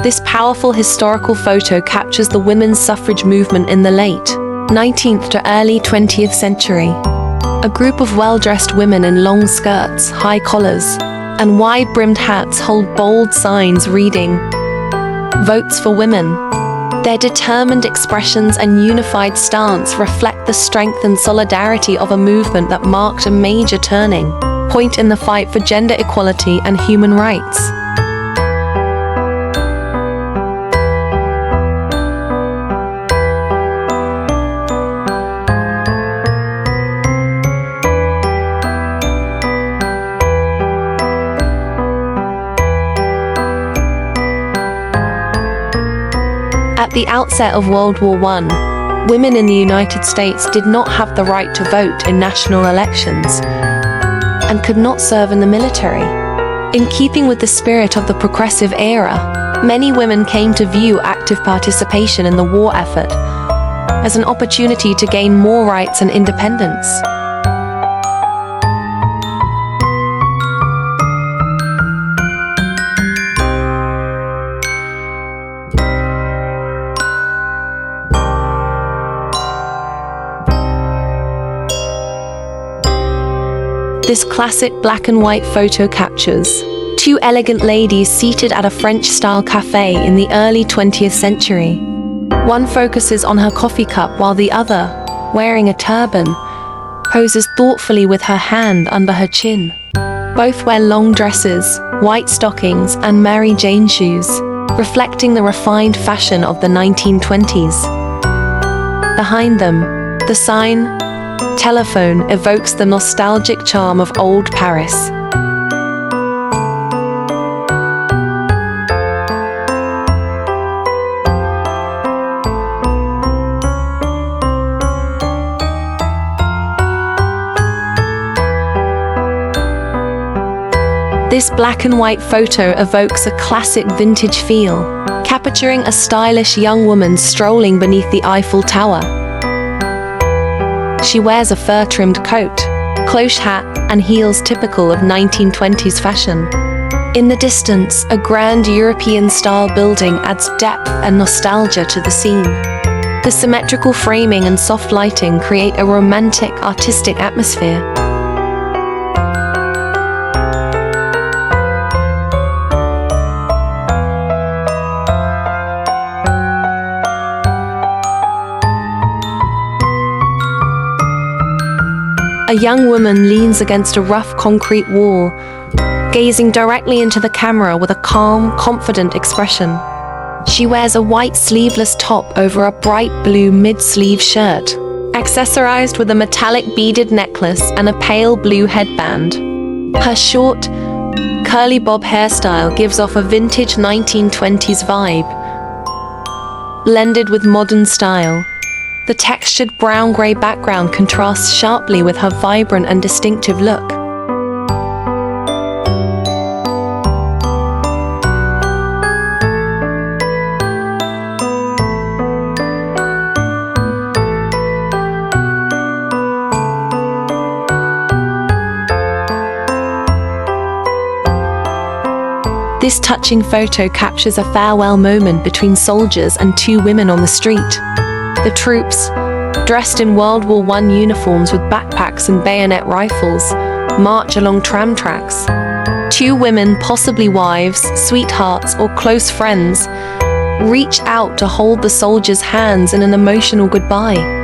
This powerful historical photo captures the women's suffrage movement in the late 19th to early 20th century. A group of well-dressed women in long skirts, high collars, and wide-brimmed hats hold bold signs reading, "Votes for Women." Their determined expressions and unified stance reflect the strength and solidarity of a movement that marked a major turning point in the fight for gender equality and human rights. At the outset of World War I, women in the United States did not have the right to vote in national elections and could not serve in the military. In keeping with the spirit of the progressive era, many women came to view active participation in the war effort as an opportunity to gain more rights and independence. This classic black and white photo captures two elegant ladies seated at a French-style cafe in the early 20th century. One focuses on her coffee cup while the other, wearing a turban, poses thoughtfully with her hand under her chin. Both wear long dresses, white stockings, and Mary Jane shoes, reflecting the refined fashion of the 1920s. Behind them, the sign "Telephone" evokes the nostalgic charm of old Paris. This black and white photo evokes a classic vintage feel, capturing a stylish young woman strolling beneath the Eiffel Tower. She wears a fur-trimmed coat, cloche hat, and heels typical of 1920s fashion. In the distance, a grand European-style building adds depth and nostalgia to the scene. The symmetrical framing and soft lighting create a romantic, artistic atmosphere. A young woman leans against a rough concrete wall, gazing directly into the camera with a calm, confident expression. She wears a white sleeveless top over a bright blue mid-sleeve shirt, accessorized with a metallic beaded necklace and a pale blue headband. Her short, curly bob hairstyle gives off a vintage 1920s vibe, blended with modern style. The textured brown-gray background contrasts sharply with her vibrant and distinctive look. This touching photo captures a farewell moment between soldiers and two women on the street. The troops, dressed in World War I uniforms with backpacks and bayonet rifles, march along tram tracks. Two women, possibly wives, sweethearts, or close friends, reach out to hold the soldiers' hands in an emotional goodbye.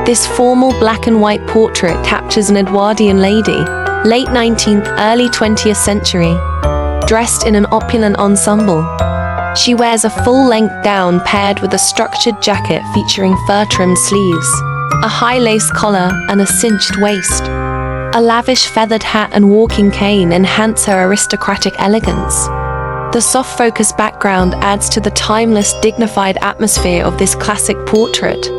This formal black and white portrait captures an Edwardian lady, late 19th, early 20th century, dressed in an opulent ensemble. She wears a full-length gown paired with a structured jacket featuring fur-trimmed sleeves, a high lace collar, and a cinched waist. A lavish feathered hat and walking cane enhance her aristocratic elegance. The soft focus background adds to the timeless, dignified atmosphere of this classic portrait.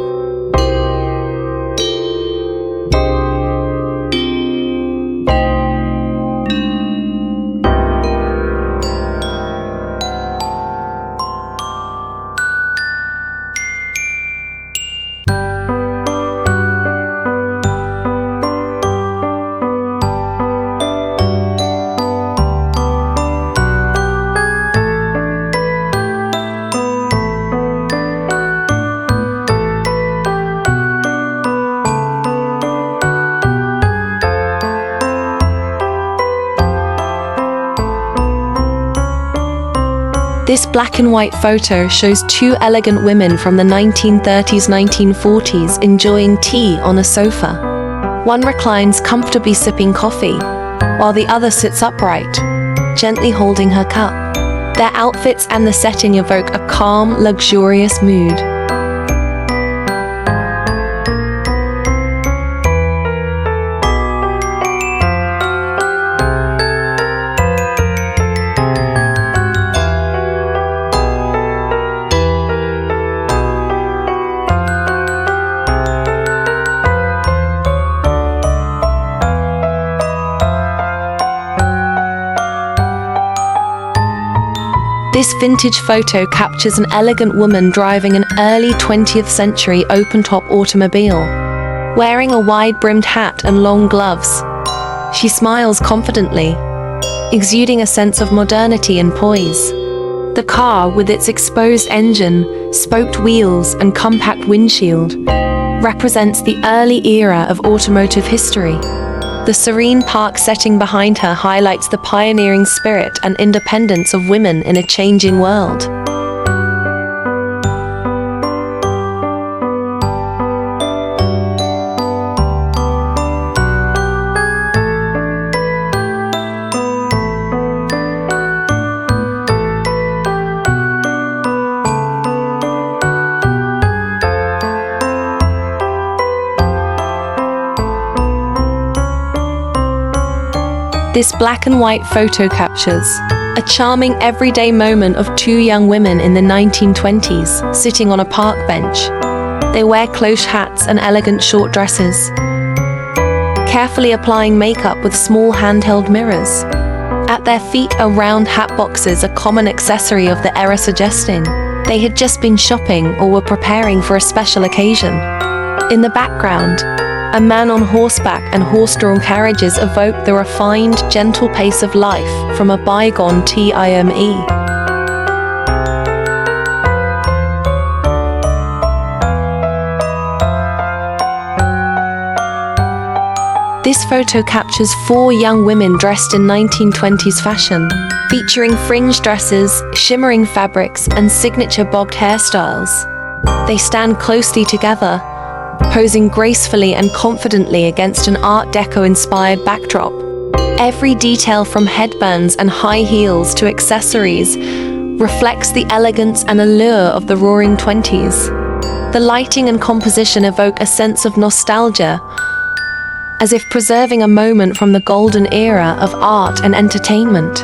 This black and white photo shows two elegant women from the 1930s-1940s enjoying tea on a sofa. One reclines comfortably sipping coffee, while the other sits upright, gently holding her cup. Their outfits and the setting evoke a calm, luxurious mood. This vintage photo captures an elegant woman driving an early 20th century open-top automobile. Wearing a wide-brimmed hat and long gloves, she smiles confidently, exuding a sense of modernity and poise. The car, with its exposed engine, spoked wheels, and compact windshield, represents the early era of automotive history. The serene park setting behind her highlights the pioneering spirit and independence of women in a changing world. This black and white photo captures a charming everyday moment of two young women in the 1920s sitting on a park bench. They wear cloche hats and elegant short dresses, carefully applying makeup with small handheld mirrors. At their feet are round hat boxes, a common accessory of the era, suggesting they had just been shopping or were preparing for a special occasion. In the background, a man on horseback and horse-drawn carriages evoke the refined, gentle pace of life from a bygone time. This photo captures four young women dressed in 1920s fashion, featuring fringe dresses, shimmering fabrics, and signature bobbed hairstyles. They stand closely together, posing gracefully and confidently against an Art Deco-inspired backdrop. Every detail from headbands and high heels to accessories reflects the elegance and allure of the Roaring '20s. The lighting and composition evoke a sense of nostalgia, as if preserving a moment from the golden era of art and entertainment.